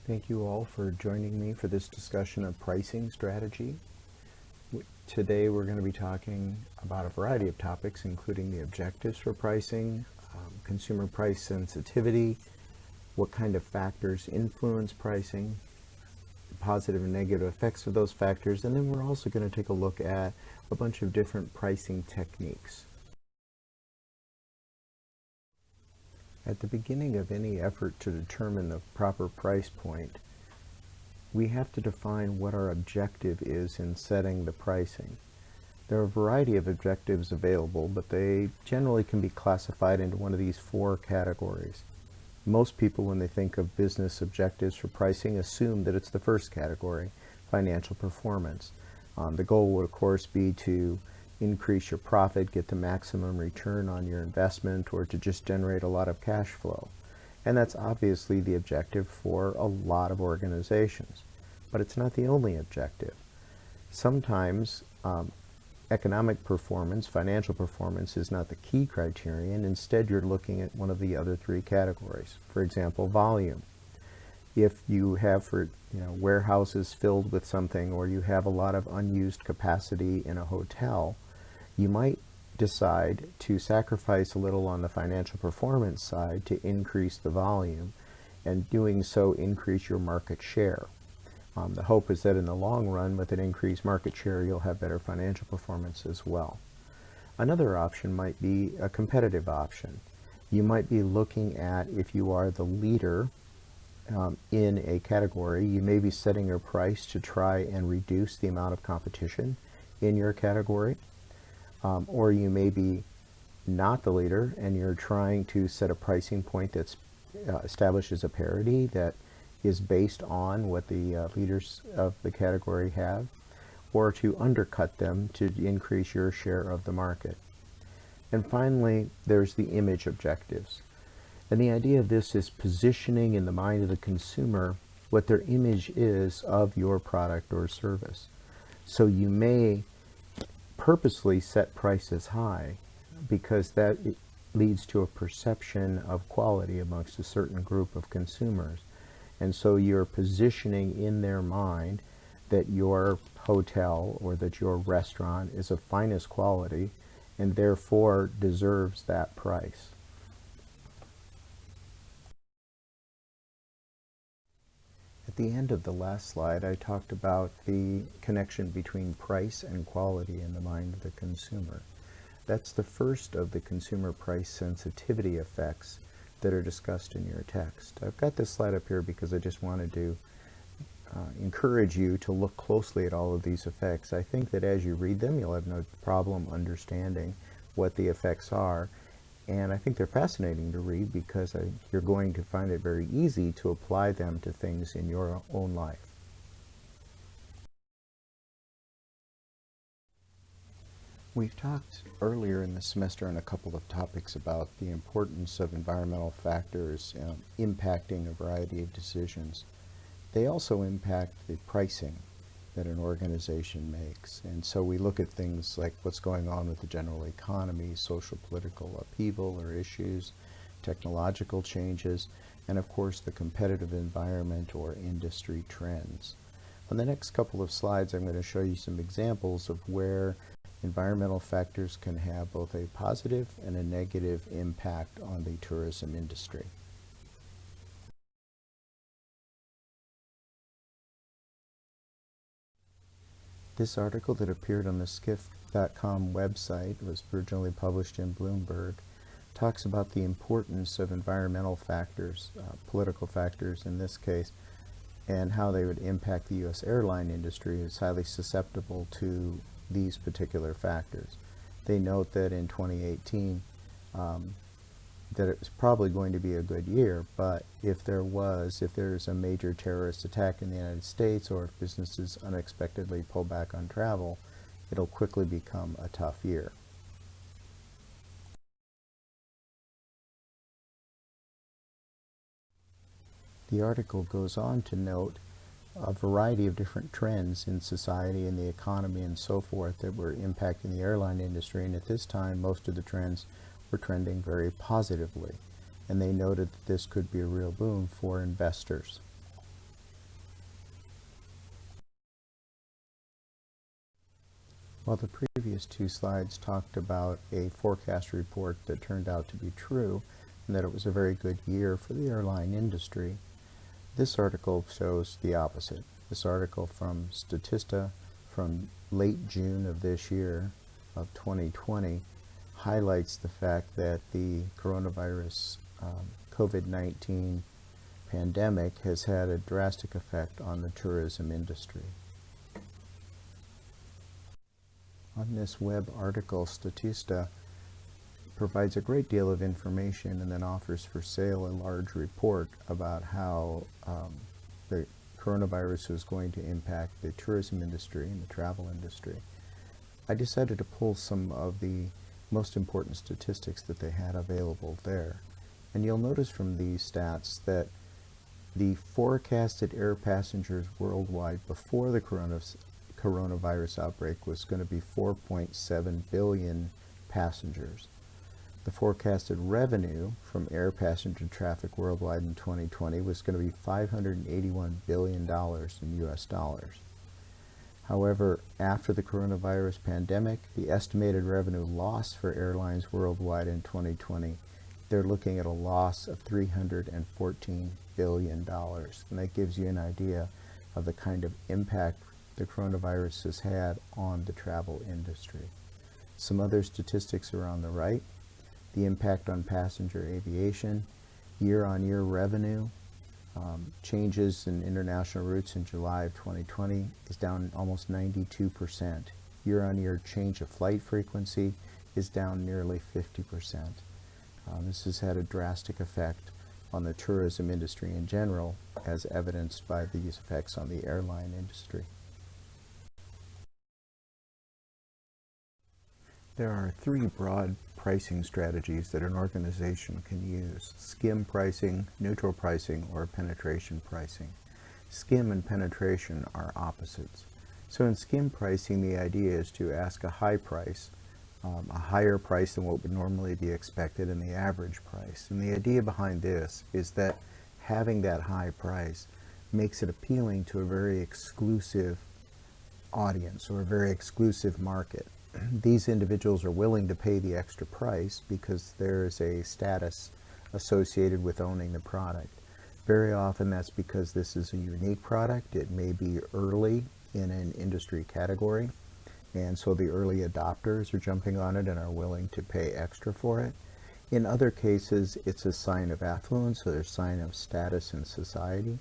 Thank you all for joining me for this discussion of pricing strategy. Today we're going to be talking about a variety of topics, including the objectives for pricing, consumer price sensitivity, what kind of factors influence pricing, the positive and negative effects of those factors, and then we're also going to take a look at a bunch of different pricing techniques. At the beginning of any effort to determine the proper price point, we have to define what our objective is in setting the pricing. There are a variety of objectives available, but they generally can be classified into one of these four categories. Most people, when they think of business objectives for pricing, assume that it's the first category, financial performance. The goal would, of course, be to increase your profit, get the maximum return on your investment, or to just generate a lot of cash flow. And that's obviously the objective for a lot of organizations. But it's not the only objective. Sometimes economic performance, financial performance, is not the key criterion. Instead, you're looking at one of the other three categories. For example, volume. If you have warehouses filled with something, or you have a lot of unused capacity in a hotel, you might decide to sacrifice a little on the financial performance side to increase the volume, and doing so increase your market share. The hope is that in the long run, with an increased market share, you'll have better financial performance as well. Another option might be a competitive option. You might be looking at, if you are the leader in a category, you may be setting your price to try and reduce the amount of competition in your category. Or you may be not the leader and you're trying to set a pricing point that establishes a parity that is based on what the leaders of the category have, or to undercut them to increase your share of the market. And finally, there's the image objectives. And the idea of this is positioning in the mind of the consumer what their image is of your product or service. So you may purposely set prices high because that leads to a perception of quality amongst a certain group of consumers. And so you're positioning in their mind that your hotel or that your restaurant is of finest quality and therefore deserves that price. At the end of the last slide, I talked about the connection between price and quality in the mind of the consumer. That's the first of the consumer price sensitivity effects that are discussed in your text. I've got this slide up here because I just wanted to encourage you to look closely at all of these effects. I think that as you read them, you'll have no problem understanding what the effects are. And I think they're fascinating to read because you're going to find it very easy to apply them to things in your own life. We've talked earlier in the semester on a couple of topics about the importance of environmental factors impacting a variety of decisions. They also impact the pricing that an organization makes. And so we look at things like what's going on with the general economy, social political upheaval or issues, technological changes, and of course the competitive environment or industry trends. On the next couple of slides, I'm going to show you some examples of where environmental factors can have both a positive and a negative impact on the tourism industry. This article that appeared on the skiff.com website, was originally published in Bloomberg, talks about the importance of environmental factors, political factors in this case, and how they would impact the U.S. airline industry. Is highly susceptible to these particular factors. They note that in 2018 that it was probably going to be a good year, but if there's a major terrorist attack in the United States, or if businesses unexpectedly pull back on travel, it'll quickly become a tough year. The article goes on to note a variety of different trends in society and the economy and so forth that were impacting the airline industry, and at this time most of the trends were trending very positively, and they noted that this could be a real boon for investors. While the previous two slides talked about a forecast report that turned out to be true and that it was a very good year for the airline industry, this article shows the opposite. This article from Statista from late June of this year, of 2020, highlights the fact that the coronavirus COVID-19 pandemic has had a drastic effect on the tourism industry. On this web article, Statista provides a great deal of information and then offers for sale a large report about how the coronavirus is going to impact the tourism industry and the travel industry. I decided to pull some of the most important statistics that they had available there. And you'll notice from these stats that the forecasted air passengers worldwide before the coronavirus outbreak was going to be 4.7 billion passengers. The forecasted revenue from air passenger traffic worldwide in 2020 was going to be $581 billion in US dollars. However, after the coronavirus pandemic, the estimated revenue loss for airlines worldwide in 2020, they're looking at a loss of $314 billion. And that gives you an idea of the kind of impact the coronavirus has had on the travel industry. Some other statistics are on the right. The impact on passenger aviation, year-on-year revenue, changes in international routes in July of 2020 is down almost 92%. Year-on-year change of flight frequency is down nearly 50%. This has had a drastic effect on the tourism industry in general, as evidenced by these effects on the airline industry. There are three broad pricing strategies that an organization can use: skim pricing, neutral pricing, or penetration pricing. Skim and penetration are opposites. So in skim pricing, the idea is to ask a high price, a higher price than what would normally be expected in the average price. And the idea behind this is that having that high price makes it appealing to a very exclusive audience or a very exclusive market. These individuals are willing to pay the extra price because there is a status associated with owning the product. Very often that's because this is a unique product. It may be early in an industry category, and so the early adopters are jumping on it and are willing to pay extra for it. In other cases, it's a sign of affluence or a sign of status in society.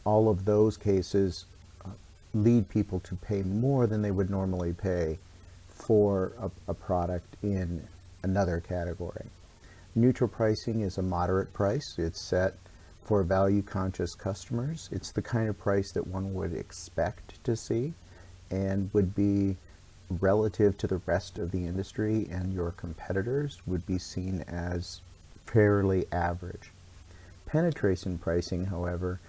All of those cases lead people to pay more than they would normally pay for a product in another category. Neutral pricing is a moderate price. It's set for value-conscious customers. It's the kind of price that one would expect to see and would be relative to the rest of the industry and your competitors would be seen as fairly average. Penetration pricing, however,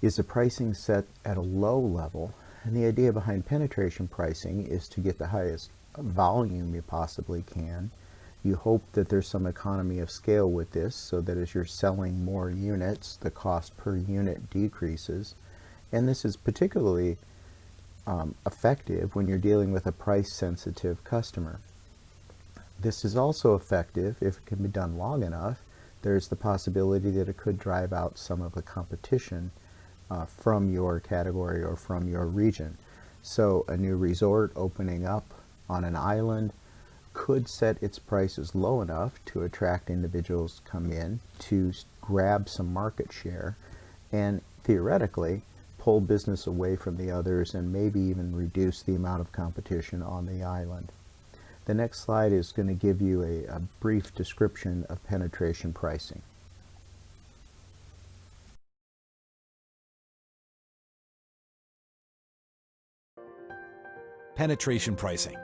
is a pricing set at a low level, and the idea behind penetration pricing is to get the highest volume you possibly can. You hope that there's some economy of scale with this so that as you're selling more units, the cost per unit decreases. And this is particularly effective when you're dealing with a price-sensitive customer. This is also effective if it can be done long enough. There's the possibility that it could drive out some of the competition from your category or from your region. So a new resort opening up on an island could set its prices low enough to attract individuals to come in to grab some market share and theoretically pull business away from the others and maybe even reduce the amount of competition on the island. The next slide is going to give you a brief description of penetration pricing. Penetration pricing.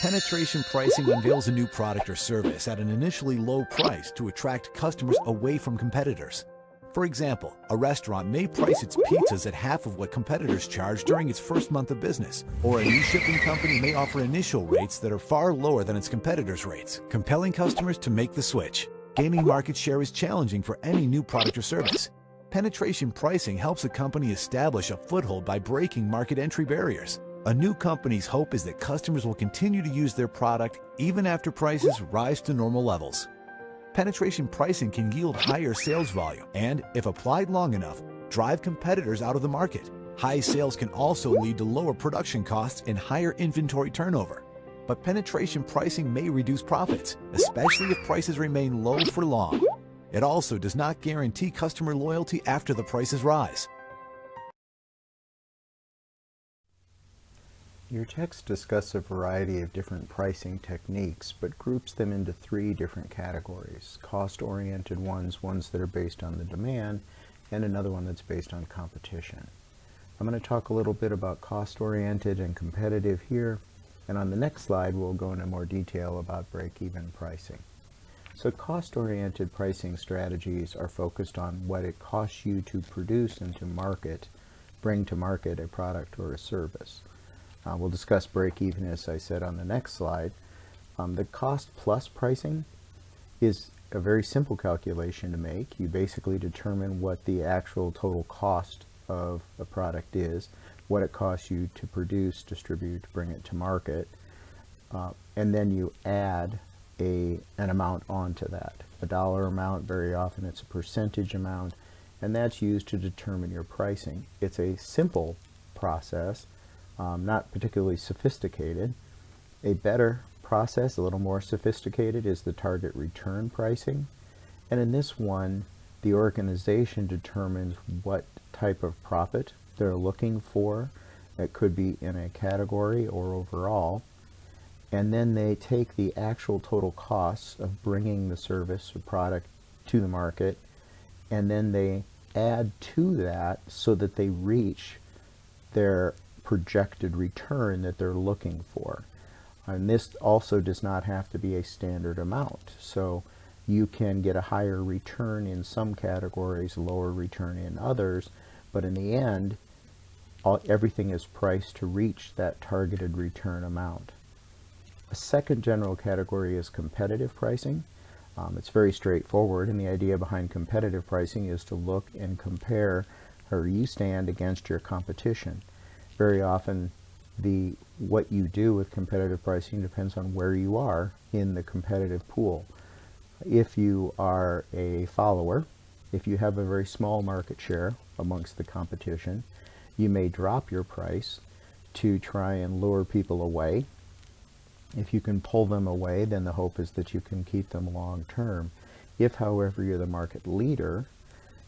Penetration pricing unveils a new product or service at an initially low price to attract customers away from competitors. For example, a restaurant may price its pizzas at half of what competitors charge during its first month of business, or a new shipping company may offer initial rates that are far lower than its competitors' rates, compelling customers to make the switch. Gaining market share is challenging for any new product or service. Penetration pricing helps a company establish a foothold by breaking market entry barriers. A new company's hope is that customers will continue to use their product even after prices rise to normal levels. Penetration pricing can yield higher sales volume and, if applied long enough, drive competitors out of the market. High sales can also lead to lower production costs and higher inventory turnover. But penetration pricing may reduce profits, especially if prices remain low for long. It also does not guarantee customer loyalty after the prices rise. Your text discusses a variety of different pricing techniques, but groups them into three different categories: cost-oriented ones that are based on the demand, and another one that's based on competition. I'm going to talk a little bit about cost-oriented and competitive here, and on the next slide we'll go into more detail about break-even pricing. So cost-oriented pricing strategies are focused on what it costs you to produce and to bring to market a product or a service. We'll discuss break-even, as I said, on the next slide. The cost-plus pricing is a very simple calculation to make. You basically determine what the actual total cost of a product is, what it costs you to produce, distribute, bring it to market, and then you add an amount onto that. A dollar amount, very often it's a percentage amount, and that's used to determine your pricing. It's a simple process, not particularly sophisticated. A better process, a little more sophisticated, is the target return pricing. And in this one, the organization determines what type of profit they're looking for. It could be in a category or overall. And then they take the actual total costs of bringing the service or product to the market, and then they add to that so that they reach their projected return that they're looking for. And this also does not have to be a standard amount. So you can get a higher return in some categories, lower return in others, but in the end, everything is priced to reach that targeted return amount. A second general category is competitive pricing. It's very straightforward, and the idea behind competitive pricing is to look and compare where you stand against your competition. Very often, what you do with competitive pricing depends on where you are in the competitive pool. If you are a follower, if you have a very small market share amongst the competition, you may drop your price to try and lure people away. If you can pull them away, then the hope is that you can keep them long term. If, however, you're the market leader,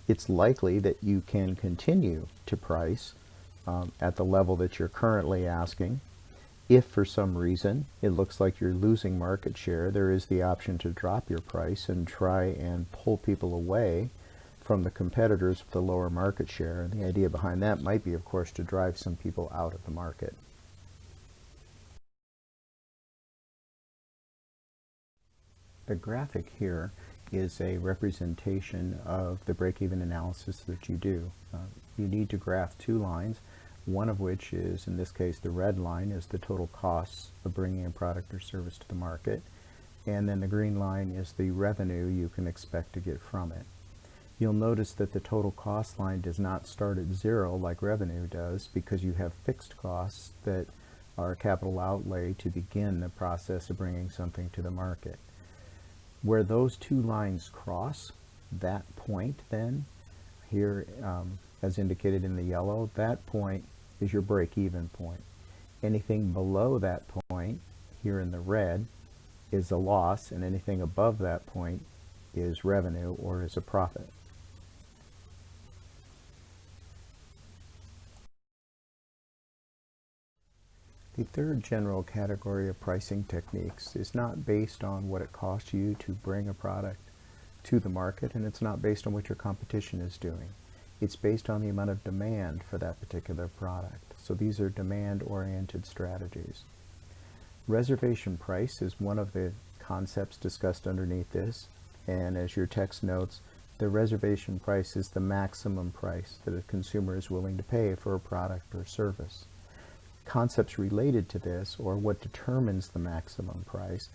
it's likely that you can continue to price at the level that you're currently asking. If for some reason it looks like you're losing market share, there is the option to drop your price and try and pull people away from the competitors with the lower market share. And the idea behind that might be, of course, to drive some people out of the market. The graphic here is a representation of the break-even analysis that you do. You need to graph two lines, one of which is, in this case, the red line is the total costs of bringing a product or service to the market, and then the green line is the revenue you can expect to get from it. You'll notice that the total cost line does not start at zero like revenue does, because you have fixed costs that are capital outlay to begin the process of bringing something to the market. Where those two lines cross, that point then, here as indicated in the yellow, that point is your break-even point. Anything below that point, here in the red, is a loss, and anything above that point is revenue or is a profit. The third general category of pricing techniques is not based on what it costs you to bring a product to the market, and it's not based on what your competition is doing. It's based on the amount of demand for that particular product. So these are demand-oriented strategies. Reservation price is one of the concepts discussed underneath this, and as your text notes, the reservation price is the maximum price that a consumer is willing to pay for a product or service. Concepts related to this, or what determines the maximum price,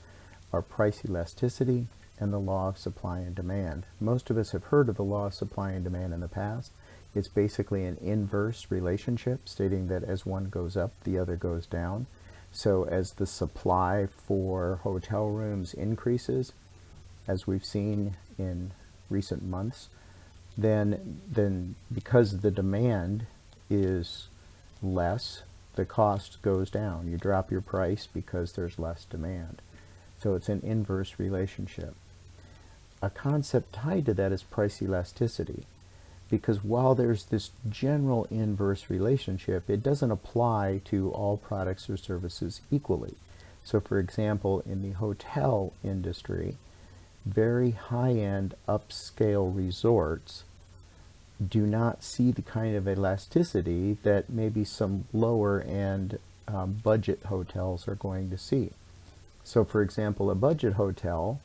are price elasticity, and the law of supply and demand. Most of us have heard of the law of supply and demand in the past. It's basically an inverse relationship, stating that as one goes up, the other goes down. So as the supply for hotel rooms increases, as we've seen in recent months, then because the demand is less, the cost goes down. You drop your price because there's less demand. So it's an inverse relationship. A concept tied to that is price elasticity, because while there's this general inverse relationship, it doesn't apply to all products or services equally. So for example, in the hotel industry, very high-end upscale resorts do not see the kind of elasticity that maybe some lower-end budget hotels are going to see. So for example, a budget hotel,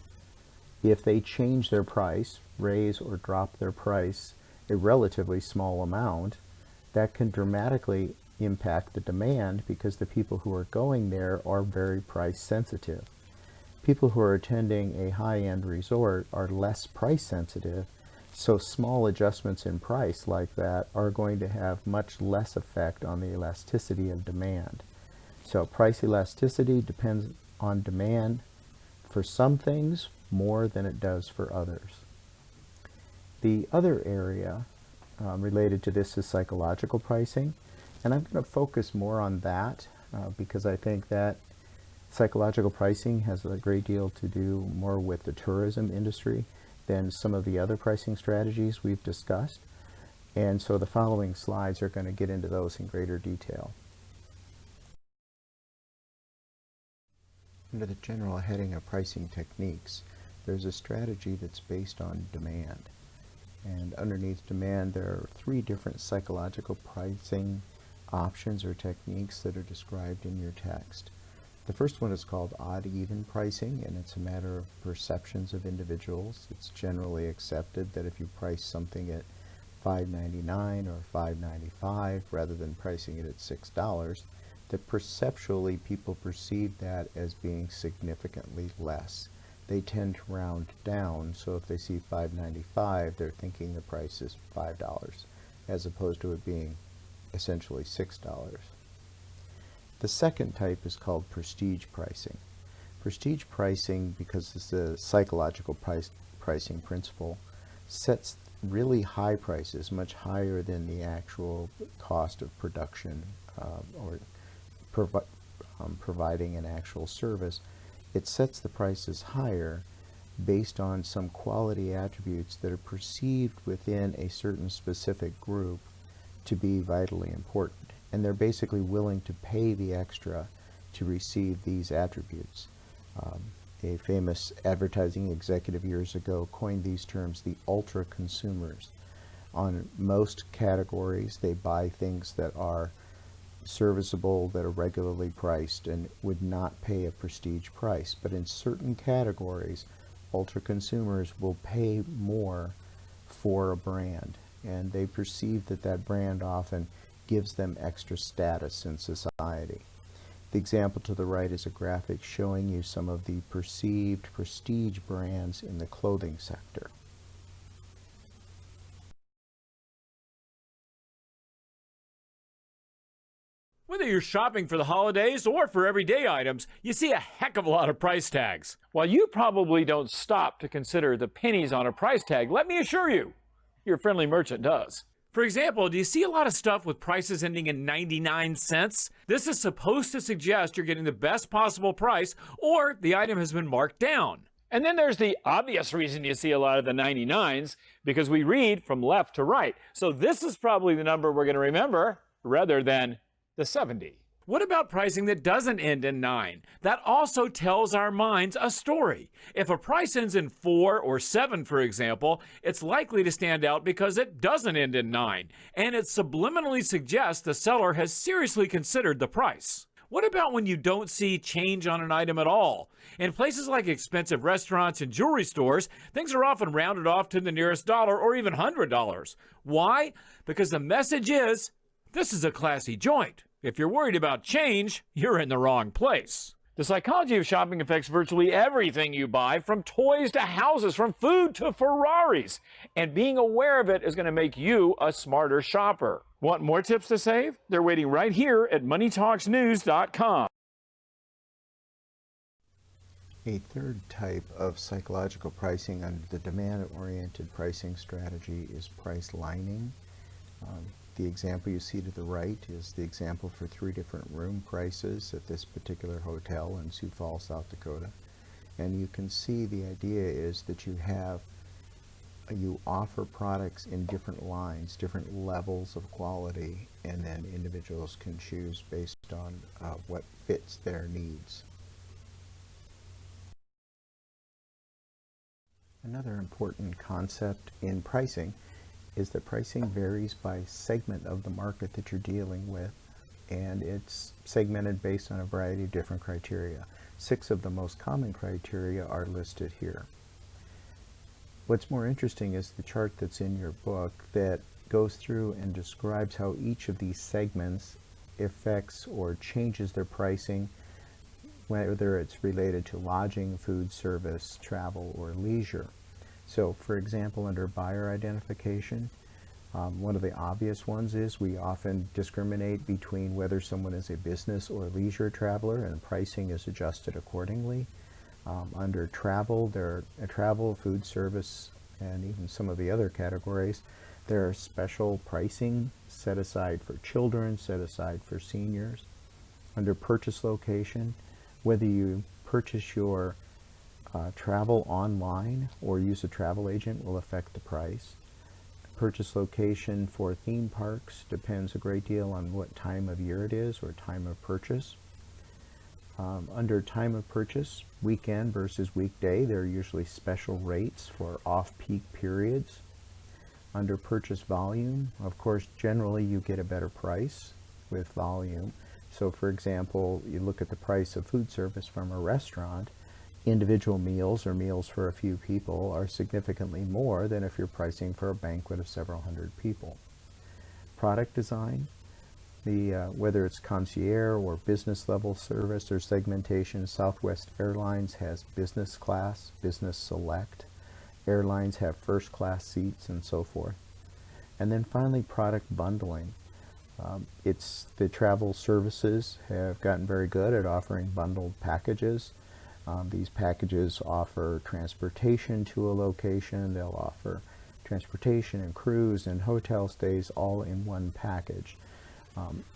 if they change their price, raise or drop their price a relatively small amount, that can dramatically impact the demand because the people who are going there are very price sensitive. People who are attending a high-end resort are less price sensitive, so small adjustments in price like that are going to have much less effect on the elasticity of demand. So price elasticity depends on demand for some things more than it does for others. The other area related to this is psychological pricing, and I'm going to focus more on that because I think that psychological pricing has a great deal to do more with the tourism industry than some of the other pricing strategies we've discussed. And so the following slides are going to get into those in greater detail. Under the general heading of pricing techniques, there's a strategy that's based on demand. And underneath demand, there are 3 different psychological pricing options or techniques that are described in your text. The first one is called odd-even pricing, and it's a matter of perceptions of individuals. It's generally accepted that if you price something at $5.99 or $5.95 rather than pricing it at $6, that perceptually people perceive that as being significantly less. They tend to round down, so if they see $5.95, they're thinking the price is $5, as opposed to it being essentially $6. The second type is called prestige pricing. Prestige pricing, because it's a psychological pricing principle, sets really high prices, much higher than the actual cost of production or providing an actual service. It sets the prices higher based on some quality attributes that are perceived within a certain specific group to be vitally important. And they're basically willing to pay the extra to receive these attributes. A famous advertising executive years ago coined these terms the ultra consumers. On most categories, they buy things that are serviceable, that are regularly priced, and would not pay a prestige price. But in certain categories, ultra consumers will pay more for a brand, and they perceive that that brand often gives them extra status in society. The example to the right is a graphic showing you some of the perceived prestige brands in the clothing sector. Whether you're shopping for the holidays or for everyday items, you see a heck of a lot of price tags. While you probably don't stop to consider the pennies on a price tag, let me assure you, your friendly merchant does. For example, do you see a lot of stuff with prices ending in 99 cents? This is supposed to suggest you're getting the best possible price or the item has been marked down. And then there's the obvious reason you see a lot of the 99s, because we read from left to right. So this is probably the number we're going to remember rather than the 70. What about pricing that doesn't end in 9? That also tells our minds a story. If a price ends in 4 or 7, for example, it's likely to stand out because it doesn't end in 9, and it subliminally suggests the seller has seriously considered the price. What about when you don't see change on an item at all? In places like expensive restaurants and jewelry stores, things are often rounded off to the nearest dollar or even $100. Why? Because the message is, this is a classy joint. If you're worried about change, you're in the wrong place. The psychology of shopping affects virtually everything you buy, from toys to houses, from food to Ferraris. And being aware of it is going to make you a smarter shopper. Want more tips to save? They're waiting right here at moneytalksnews.com. A third type of psychological pricing under the demand-oriented pricing strategy is price lining. The example you see to the right is the example for 3 different room prices at this particular hotel in Sioux Falls, South Dakota. And you can see the idea is that you offer products in different lines, different levels of quality, and then individuals can choose based on what fits their needs. Another important concept in pricing is that pricing varies by segment of the market that you're dealing with, and it's segmented based on a variety of different criteria. 6 of the most common criteria are listed here. What's more interesting is the chart that's in your book that goes through and describes how each of these segments affects or changes their pricing, whether it's related to lodging, food service, travel, or leisure. So, for example, under buyer identification, one of the obvious ones is we often discriminate between whether someone is a business or leisure traveler, and pricing is adjusted accordingly. Under travel, travel, food service, and even some of the other categories, there are special pricing set aside for children, set aside for seniors. Under purchase location, whether you purchase your travel online or use a travel agent will affect the price. Purchase location for theme parks depends a great deal on what time of year it is or time of purchase. Under time of purchase, weekend versus weekday, there are usually special rates for off-peak periods. Under purchase volume, of course, generally you get a better price with volume. So, for example, you look at the price of food service from a restaurant, individual meals or meals for a few people are significantly more than if you're pricing for a banquet of several hundred people. Product design, whether it's concierge or business level service or segmentation, Southwest Airlines has business class, business select. Airlines have first class seats and so forth. And then finally, product bundling. The travel services have gotten very good at offering bundled packages. These packages offer transportation to a location. They'll offer transportation and cruise and hotel stays all in one package.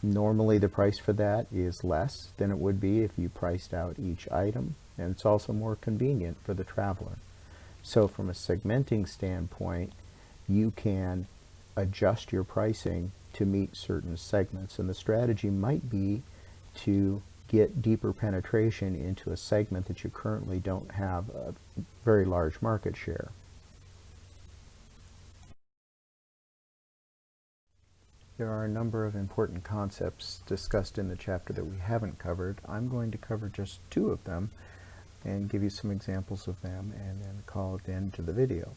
Normally the price for that is less than it would be if you priced out each item, and it's also more convenient for the traveler. So from a segmenting standpoint, you can adjust your pricing to meet certain segments, and the strategy might be to get deeper penetration into a segment that you currently don't have a very large market share. There are a number of important concepts discussed in the chapter that we haven't covered. I'm going to cover just 2 of them and give you some examples of them and then call it the end to the video.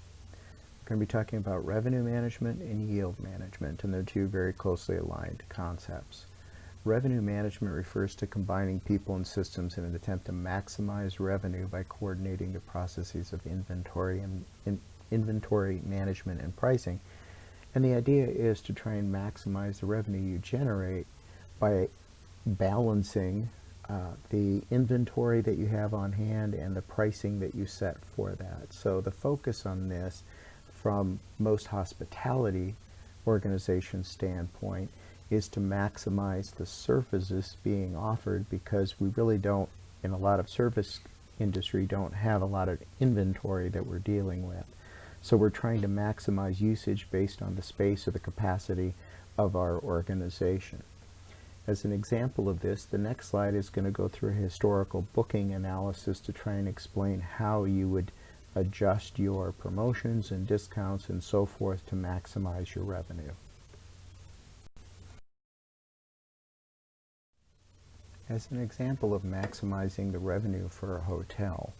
We're going to be talking about revenue management and yield management, and they're 2 very closely aligned concepts. Revenue management refers to combining people and systems in an attempt to maximize revenue by coordinating the processes of inventory management and pricing. And the idea is to try and maximize the revenue you generate by balancing the inventory that you have on hand and the pricing that you set for that. So the focus on this from most hospitality organizations' standpoint is to maximize the services being offered, because we really don't, in a lot of service industry, don't have a lot of inventory that we're dealing with. So we're trying to maximize usage based on the space or the capacity of our organization. As an example of this, the next slide is going to go through a historical booking analysis to try and explain how you would adjust your promotions and discounts and so forth to maximize your revenue. As an example of maximizing the revenue for a hotel,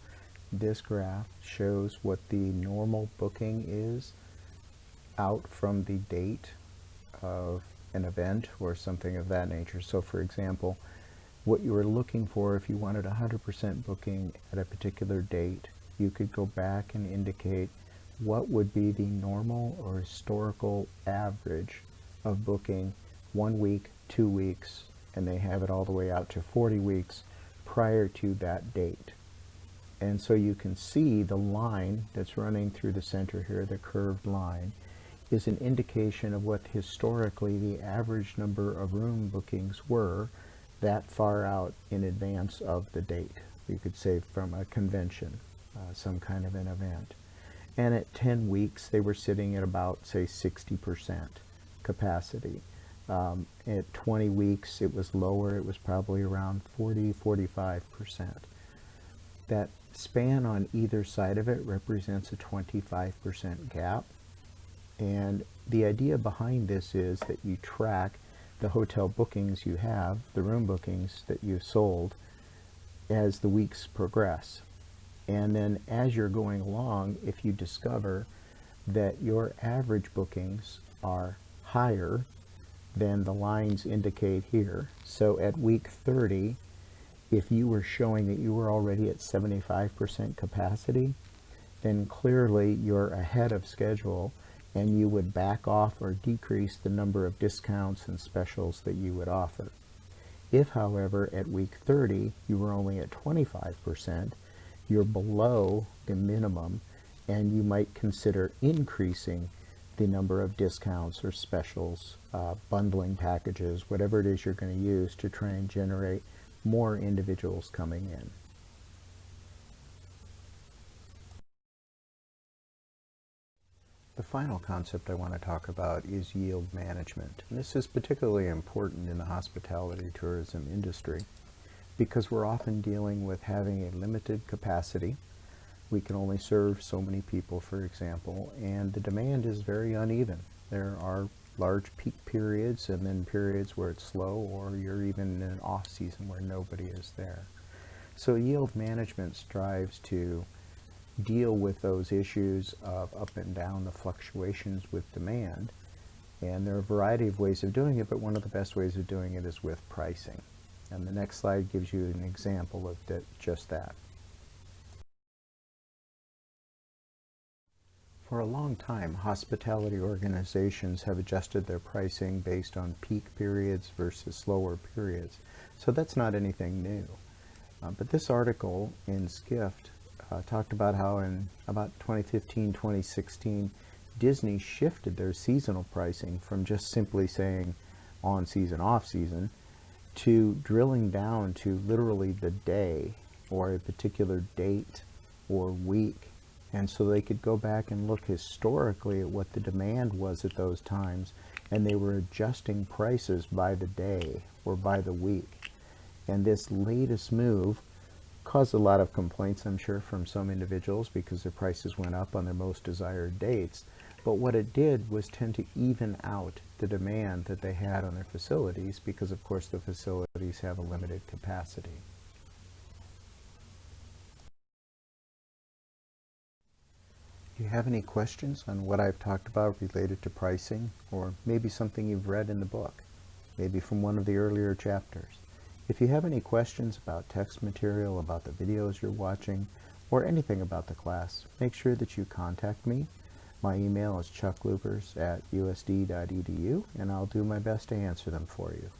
this graph shows what the normal booking is out from the date of an event or something of that nature. So for example, what you were looking for. If you wanted 100% booking at a particular date, you could go back and indicate what would be the normal or historical average of booking 1 week, 2 weeks, and they have it all the way out to 40 weeks prior to that date. And so you can see the line that's running through the center here, the curved line, is an indication of what historically the average number of room bookings were that far out in advance of the date. You could say from a convention, some kind of an event. And at 10 weeks, they were sitting at about, say, 60% capacity. At 20 weeks, it was lower. It was probably around 40-45%. That span on either side of it represents a 25% gap. And the idea behind this is that you track the hotel bookings you have, the room bookings that you sold, as the weeks progress. And then as you're going along, if you discover that your average bookings are higher than the lines indicate here, so at week 30, if you were showing that you were already at 75% capacity, then clearly you're ahead of schedule, and you would back off or decrease the number of discounts and specials that you would offer. If, however, at week 30 you were only at 25%, you're below the minimum, and you might consider increasing the number of discounts or specials, bundling packages, whatever it is you're going to use to try and generate more individuals coming in. The final concept I want to talk about is yield management. And this is particularly important in the hospitality tourism industry because we're often dealing with having a limited capacity. We can only serve so many people, for example, and the demand is very uneven. There are large peak periods and then periods where it's slow, or you're even in an off season where nobody is there. So yield management strives to deal with those issues of up and down, the fluctuations with demand. And there are a variety of ways of doing it, but one of the best ways of doing it is with pricing. And the next slide gives you an example of just that. For a long time, hospitality organizations have adjusted their pricing based on peak periods versus slower periods. So that's not anything new. But this article in Skift talked about how in about 2015, 2016, Disney shifted their seasonal pricing from just simply saying on season, off season, to drilling down to literally the day or a particular date or week. And so they could go back and look historically at what the demand was at those times, and they were adjusting prices by the day or by the week. And this latest move caused a lot of complaints, I'm sure, from some individuals because their prices went up on their most desired dates. But what it did was tend to even out the demand that they had on their facilities because, of course, the facilities have a limited capacity. Do you have any questions on what I've talked about related to pricing, or maybe something you've read in the book, maybe from one of the earlier chapters? If you have any questions about text material, about the videos you're watching, or anything about the class, make sure that you contact me. My email is chuckloopers@usd.edu, and I'll do my best to answer them for you.